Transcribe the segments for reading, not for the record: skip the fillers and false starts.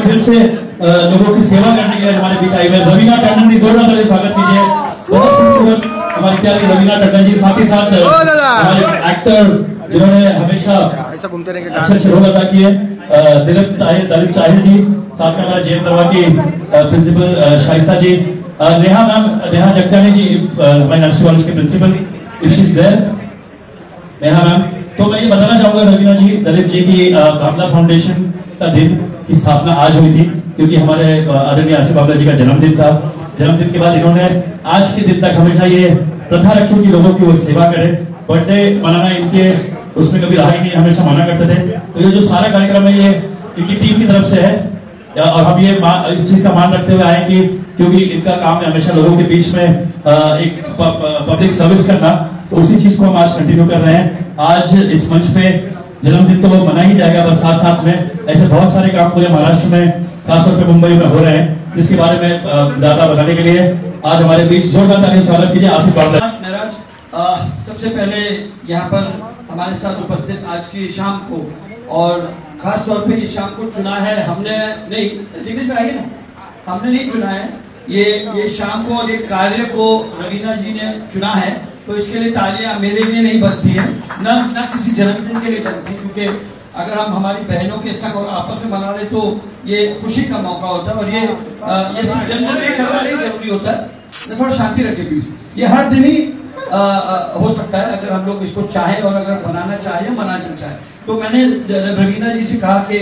दिल से लोगों की सेवा करने के लिए हमारे बीच आए हुए रवीना टंडन जी, जोरदार ताली स्वागत कीजिए। बहुत खूबसूरत हमारी प्यारी रवीना टंडन जी, साथ ही साथ हमारे एक्टर जिन्होंने हमेशा अच्छे रोल अदा किए, दिलीप चाहिल जी, साथ में हमारे जेएम दरबार की प्रिंसिपल शाइस्ता जी, नेहा मैम, नेहा जगदानी जी हमारे नर्सिंग कॉलेज के principal, if she is there, Neha ma'am. तो मैं ये बताना चाहूंगा रवीना जी, दलीप जी की कामला फाउंडेशन का दिन की स्थापना आज हुई थी, क्योंकि हमारे आदरणीय आसिफ बाबला जी का जन्मदिन था। जन्मदिन के बाद इन्होंने आज के दिन तक हमेशा ये प्रथा रखी कि लोगों की वो सेवा करें। बर्थडे मनाना इनके उसमें कभी रहा ही नहीं, हमेशा मना करते थे। तो ये जो सारा कार्यक्रम है ये इनकी टीम की तरफ से है, और हम ये इस चीज का मान रखते हुए आए कि क्योंकि इनका काम है हमेशा लोगों के बीच में एक पब्लिक सर्विस करना, तो उसी चीज को हम आज कंटिन्यू कर रहे हैं। आज इस मंच पे जन्मदिन तो मना ही जाएगा, बस साथ साथ में ऐसे बहुत सारे काम पूरे महाराष्ट्र में, खासतौर पे मुंबई में हो रहे हैं, जिसके बारे में ज्यादा बताने के लिए आज हमारे बीच जोरदार ताली स्वागत कीजिए आसिफ बाबला। सबसे पहले यहाँ पर हमारे साथ उपस्थित आज की शाम को, और खास तौर पे इस शाम को चुना है हमने नहीं, में आएगी ना, हमने नहीं चुना है ये शाम को और ये कार्य को रवीना जी ने चुना है, तो इसके लिए तालियां मेरे लिए नहीं बनती है, न किसी जन्मदिन के लिए बनती, क्योंकि अगर हम हमारी बहनों के संग और आपस में मना ले तो ये खुशी का मौका होता है, और ये जन्मदिन में करना नहीं जरूरी होता है, थोड़ा शांति रखे बीच, ये हर दिन ही हो सकता है अगर हम लोग इसको चाहें, और अगर बनाना चाहे या मनाना चाहे। तो मैंने रवीना जी से कहा कि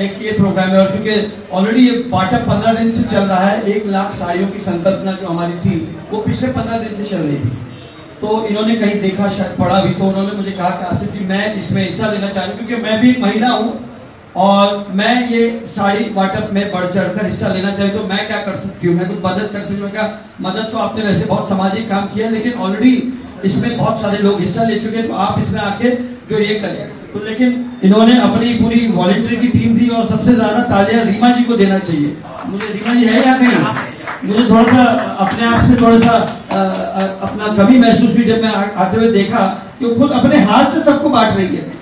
एक ये प्रोग्राम है, और क्योंकि ऑलरेडी ये बाटा 15 दिन से चल रहा है, 1 लाख साड़ियों की संकल्पना जो हमारी थी वो पिछले 15 दिन से चल रही थी, तो इन्होंने कहीं देखा शायद पढ़ा भी, तो उन्होंने मुझे कहा कि आसिफ जी मैं इसमें हिस्सा लेना चाह रही हूँ, क्योंकि मैं भी एक महिला हूँ और मैं ये साड़ी वाटअप में बढ़ चढ़कर हिस्सा लेना चाहिए, तो मैं क्या कर सकती हूँ, मैं कुछ मदद कर सकती हूँ। क्या मदद, तो आपने वैसे बहुत सामाजिक काम किया, लेकिन ऑलरेडी इसमें बहुत सारे लोग हिस्सा ले चुके हैं, तो आप इसमें आके जो ये करें, तो लेकिन इन्होंने अपनी पूरी वॉलंटियर की टीम दी, और सबसे ज्यादा तालियां रीमा जी को देना चाहिए। मुझे रीमा जी है या नहीं, मुझे थोड़ा सा अपने आप से थोड़ा सा अपना कमी महसूस हुई जब मैं आते हुए देखा कि वो खुद अपने हाथ से सबको बांट रही है,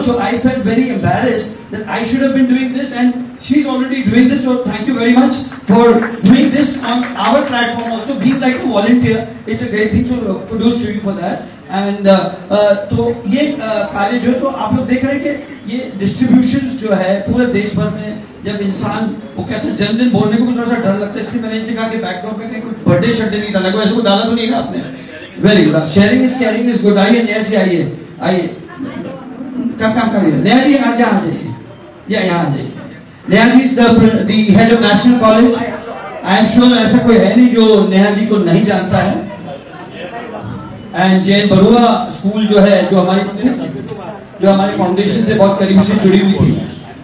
so I felt very embarrassed that I should have been doing this, and she's already doing this, so thank you very much for doing this on our platform also, being like a volunteer, it's a great thing, so kudos to you for that. And तो ये कार्य जो है, तो आप लोग देख रहे हैं कि ये डिस्ट्रीब्यूशन जो है पूरे देश भर में, जब इंसान वो कहते हैं जन्मदिन बोलने को भी थोड़ा सा डर लगता है, इसलिए मैंने इनसे कहा कि बैकड्रॉप में कहीं कुछ बर्थडे शर्डे नहीं डाला, ऐसे को डाला तो नहीं ना आपने। Very good, sharing is caring is good. आइए नया जी, आइए कब काम करिए, नया जी यहाँ आ जाइए, यहाँ आ जाइए। Neha ji the head of national college, I am sure ऐसा कोई है नहीं जो नेहा जी को नहीं जानता है। एंड जैन बरुआ स्कूल जो है, जो हमारी फाउंडेशन से बहुत करीबी से जुड़ी हुई थी,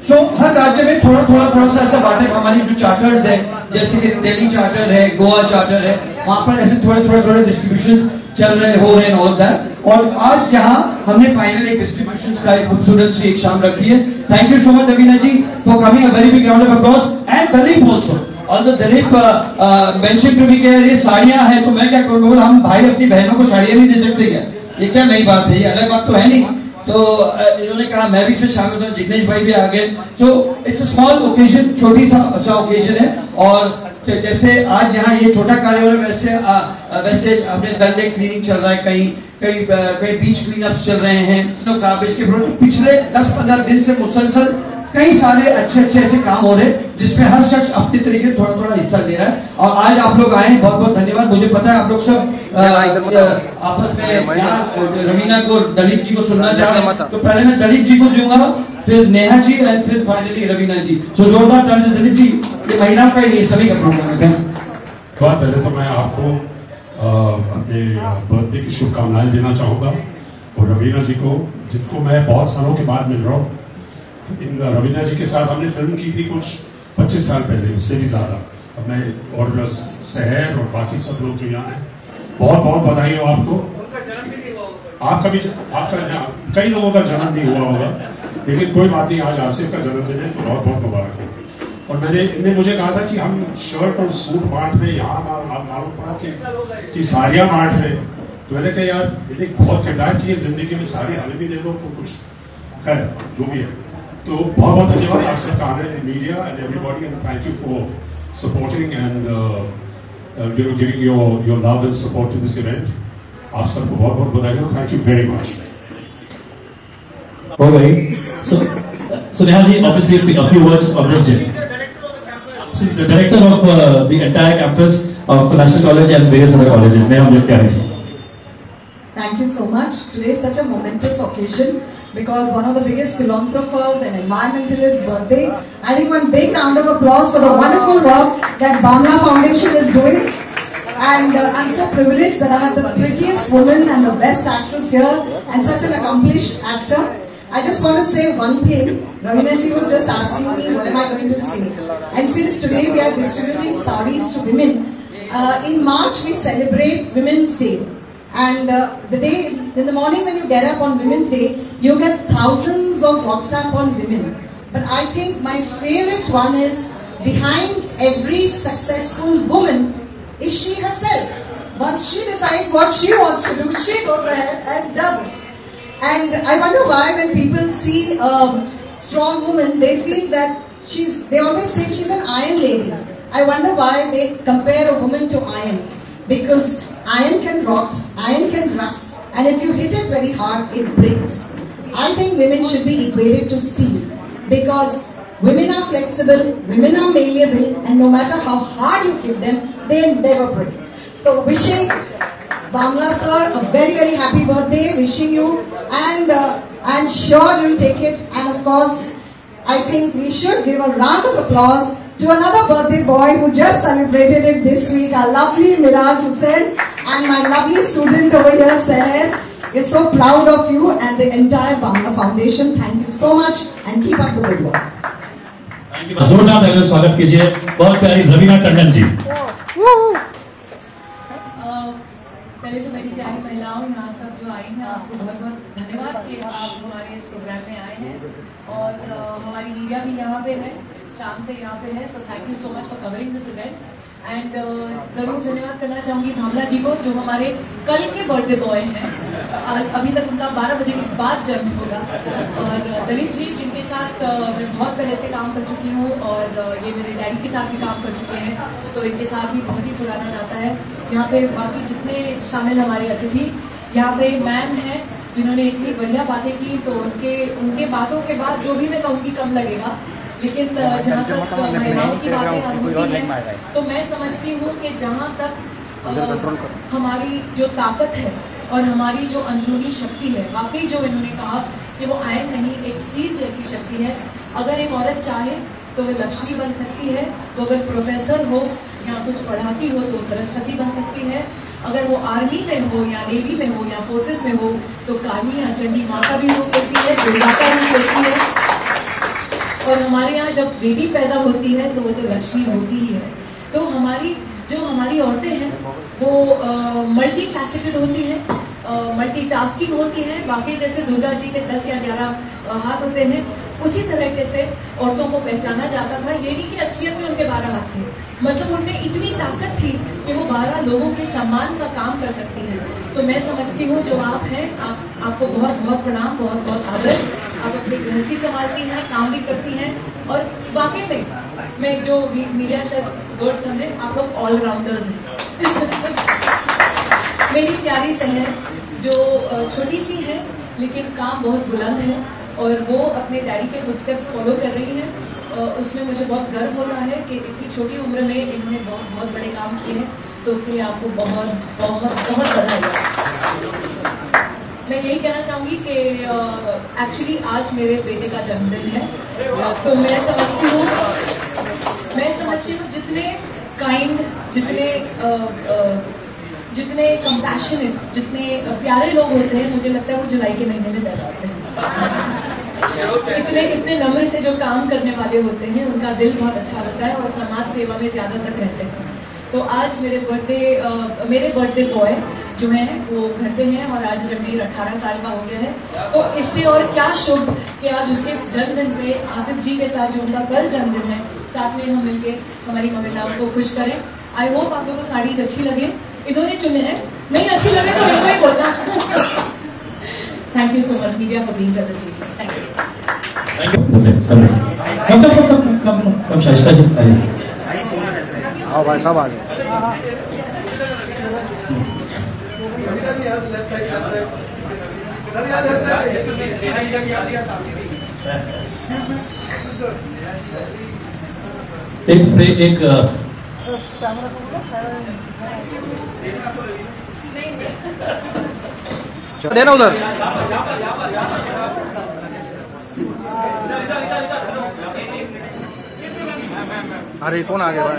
तो हर राज्य में थोड़ा सा ऐसा बांटे। हमारी जो चार्टर्स है, जैसे कि दिल्ली चार्टर है, गोवा चार्टर है, वहां पर ऐसे थोड़े डिस्ट्रीब्यूशन चल रहे हो रहे हैं ऑल दैट। और आज यहाँ हमने फाइनली एक डिस्ट्रीब्यूशन का एक खूबसूरत सी एक शाम रखी है। Thank you so much Raveena ji for coming, a very big round of applause. And Dalip also, और दलीप मेंशन टू बी के ये साड़ियां हैं, तो मैं क्या करूंगा, बोला हम भाई अपनी बहनों को साड़ियां नहीं दे सकते क्या? ये क्या नई बात है, ये अलग बात तो है नहीं। तो इन्होंने कहा मैं भी इसमें शामिल हूँ, जिग्नेश भाई भी आ गए। तो इट्स अ स्मॉल ओकेजन, छोटी सा अच्छा ओकेजन है। और जैसे आज यहाँ ये छोटा कार्य हो रहा है, वैसे अपने दल डे क्लीनिंग चल रहा है, कई बीच क्लीनअप चल रहे हैं, तो गार्बेज के प्रोडक्ट पिछले 10-15 दिन से मुसलसल कई सारे अच्छे ऐसे काम हो रहे हैं, जिसमें हर शख्स अपने तरीके से थोड़ा हिस्सा ले रहा है। और आज आप लोग आए, बहुत बहुत धन्यवाद। मुझे पता है आप लोग सब आपस में यहाँ रवीना को, दलीप जी को सुनना चाह रहे हैं, तो पहले मैं दलीप जी को दूंगा, फिर नेहा जी, एंड फिर फाइनली रवीना जी। तो जोरदार ताली दलीप जी, ये महिलाओं का ही सभी का प्रोग्राम है। पहले तो मैं आपको अपने बर्थडे की शुभकामनाएं देना चाहूंगा, और रवीना जी को, जिनको मैं बहुत सालों के बाद मिल रहा हूँ। इन रवीना जी के साथ हमने फिल्म की थी कुछ 25 साल पहले, उससे भी ज्यादा। अब मैं और सहर और बाकी सब लोग जो यहाँ हैं, बहुत बहुत बधाई हो आपको। आपका कई लोगों का जन्म नहीं हुआ होगा, लेकिन कोई बात नहीं, आज आसिफ का जन्मदिन है, तो बहुत बहुत मुबारक हो। और इनने मुझे कहा था कि हम शर्ट और सूट बांट रहे, यहाँ मालूम पड़ा कि साड़ियाँ बांट रहे। तो मैंने कहा यार, मैंने बहुत किरदार की है जिंदगी में, साड़ी हमें भी दे दो तो कुछ खैर जो भी है। तो बहुत बहुत धन्यवाद आप सबका आने, media and everybody, and thank you for supporting and giving your love and support to this event. आप सबको बहुत बहुत बधाई. Thank you very much. All right. So Nehal ji, obviously a few words on this day. So, the director of the entire campus of National College and various other colleges, Nehal Pyare ji. Thank you so much. Today is such a momentous occasion because one of the biggest philanthropists and environmentalists' birthday. I think one big round of applause for the wonderful work that Bamla Foundation is doing. And I'm so privileged that I have the prettiest woman and the best actress here and such an accomplished actor. I just want to say one thing. Ravina ji was just asking me what am I going to say. And since today we are distributing saris to women, in March we celebrate Women's Day. And the day, in the morning when you get up on Women's Day, you get thousands of WhatsApp on women. But I think my favorite one is behind every successful woman is she herself. Once she decides what she wants to do, she goes ahead and does it. And I wonder why when people see a strong woman, they feel that they always say she's an iron lady. I wonder why they compare a woman to iron. Because iron can rot, iron can rust, and if you hit it very hard, it breaks. I think women should be equated to steel. Because women are flexible, women are malleable, and no matter how hard you hit them, they never break. So wishing Bamla sir a very very happy birthday, wishing you, and I'm sure you'll take it. And of course, I think we should give a round of applause to another birthday boy who just celebrated it this week, our lovely Miraj Hussain, and my lovely student over here, Seher, is so proud of you and the entire Bamla Foundation. Thank you so much and keep up the good work. Thank you. जोरदार तालियों से स्वागत कीजिए बहुत प्यारी रवीना टंडन जी. पहले तो मेरी प्यारी महिलाओं यहाँ सब जो आई हैं आपको बहुत बहुत धन्यवाद कि आप हमारे इस प्रोग्राम में आए हैं. और हमारी मीडिया भी यहाँ पे है, शाम से यहाँ पे है. So thank you so much for covering this event. And जरूर धन्यवाद करना चाहूंगी भावना जी को जो हमारे कल के बर्थडे बॉय हैं. अभी तक उनका 12 बजे के बाद जन्म होगा. और दलीप जी जिनके साथ मैं बहुत पहले से काम कर चुकी हूँ और ये मेरे डैडी के साथ भी काम कर चुके हैं, तो इनके साथ भी बहुत ही पुराना नाता है. यहाँ पे बाकी जितने शामिल हमारे अतिथि, यहाँ पे मैम हैं जिन्होंने इतनी बढ़िया बातें की, तो उनके बातों के बाद जो भी मैं कहूँगी कम लगेगा. लेकिन जहाँ तक महिलाओं की बातें होती हैं तो मैं समझती हूँ कि जहाँ तक हमारी जो ताकत है और हमारी जो अंदरूनी शक्ति है, वाकई जो इन्होंने कहा कि वो आयन नहीं एक स्टील जैसी शक्ति है. अगर एक औरत चाहे तो वो लक्ष्मी बन सकती है. वो अगर प्रोफेसर हो या कुछ पढ़ाती हो तो सरस्वती बन सकती है. अगर वो आर्मी में हो या नेवी में हो या फोर्सेस में हो तो काली या चंडी माँ का भी रूप लेती है, दुर्गा का रूप लेती है. और हमारे यहाँ जब बेटी पैदा होती है तो वो तो लक्ष्मी होती ही है. तो हमारी औरतें हैं वो मल्टी फैसेटेड होती हैं, मल्टीटास्किंग होती हैं. बाकी जैसे दुर्गा जी के 10 या 11 हाथ होते हैं, उसी तरीके से औरतों को पहचाना जाता था. ये नहीं कि असलियत में उनके 12 हाथ थे, मतलब उनमें इतनी ताकत थी कि वो 12 लोगों के सम्मान का काम कर सकती है. तो मैं समझती हूँ जो आप हैं, आपको बहुत बहुत प्रणाम, बहुत बहुत आदर. आप अपनी गृहस्थी संभालती हैं, काम भी करती हैं, और वाकई में मैं जो मीडिया शायद वर्ड समझे, आप लोग ऑलराउंडर्स हैं. मेरी प्यारी सहर जो छोटी सी है लेकिन काम बहुत बुलंद है और वो अपने डैडी के फुटस्टेप्स फॉलो कर रही है. उसमें मुझे बहुत गर्व होता है कि इतनी छोटी उम्र में इन्होंने बहुत बहुत बड़े काम किए हैं. तो उसके लिए आपको बहुत बहुत बहुत बधाई. मैं यही कहना चाहूंगी कि एक्चुअली आज मेरे बेटे का जन्मदिन है. तो मैं समझती हूँ जितने काइंड, जितने कंपैशनेट, जितने प्यारे लोग होते हैं, मुझे लगता है वो जुलाई के महीने में पैदा होते हैं. इतने नम्र से जो काम करने वाले होते हैं उनका दिल बहुत अच्छा होता है और समाज सेवा में ज्यादा तक रहते हैं. तो आज मेरे बर्थडे बॉय जो है वो घर पे हैं और आज रणवीर 18 साल का हो गया है. तो इससे और क्या शुभ कि आज उसके जन्मदिन पे आसिफ जी के साथ जो उनका कल जन्मदिन है, साथ में हम मिलके हमारी महिलाओं को खुश करें. आई होप आप लोगों को साड़ीज अच्छी लगे. इन्होंने चुने हैं, नहीं अच्छी लगे तो इनको ही बोलना. Thank you so much media for being with us. Thank you. Come Shaista ji आइए। आओ भाई साहब आ जाओ। एक देना उधर। अरे कौन आ गया भाई?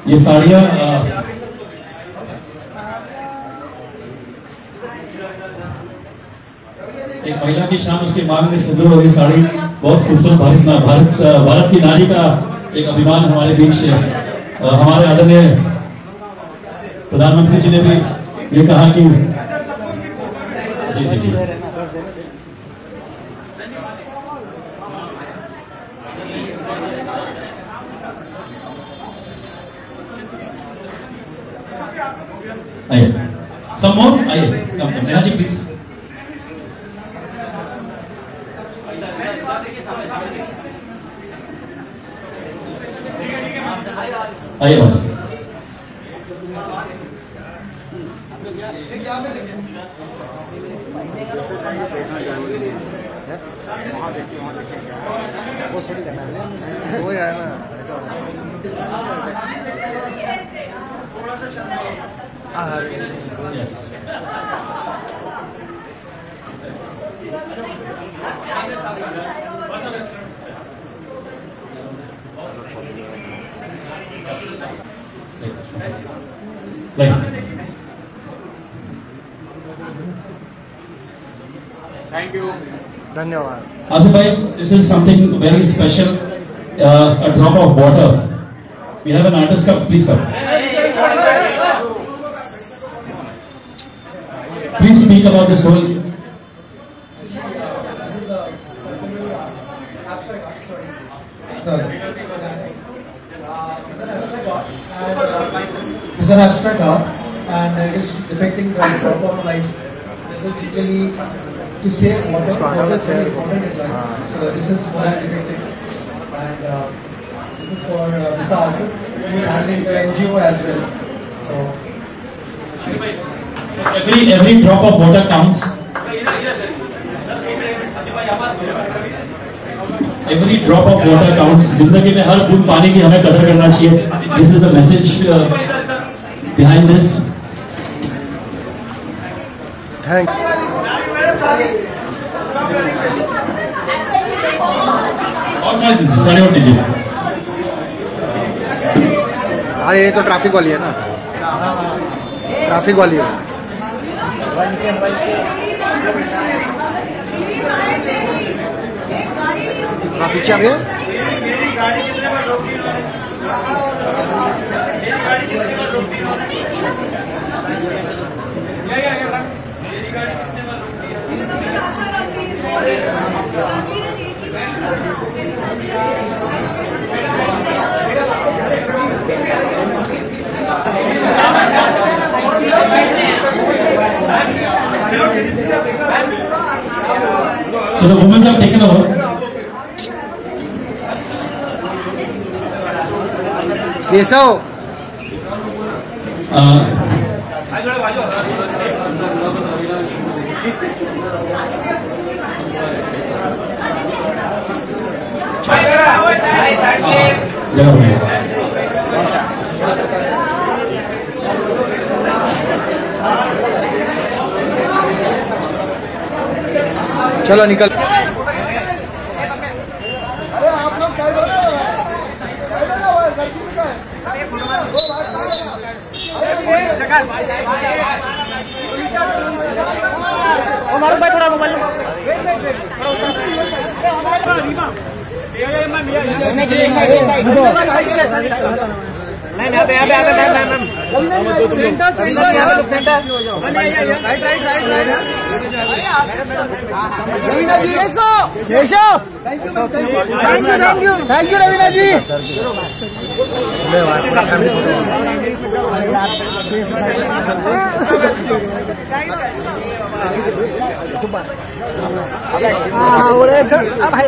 ये साड़ियाँ एक महिला की शान, उसकी मांग में सिंदूर और ये साड़ी बहुत खूबसूरत भारत की नारी का एक अभिमान हमारे बीच हमारे आदरणीय प्रधानमंत्री जी ने भी ये कहा कि जी। आइए some more, आइए कम नेहा जी प्लीज। आइए बाबू। वो है ना Yes. थैंक यू धन्यवाद। Asif bhai, this is something very special, a drop of water. We have an artist cup, please come. Please speak about this whole. It's an abstract art and it is depicting the drop of life. This is usually to save water. Water is very important in life. So this is what I am depicting. And this is for Mr. Asif, who is handling the NGO as well. So every drop of water counts. Every drop of water counts. जिंदगी में हर बूंद पानी की हमें कदर करना चाहिए. This is the message behind this. Thank you. और साड़ी और दीजिए. अरे ये तो ट्रैफिक वाली है ना, ट्रैफिक वाली है। आप पीछे आ गए। So the women have taken over. Keshav चलो निकल। मारो भाई थोड़ा मोबाइल थैंक यू रवीना जी। भाई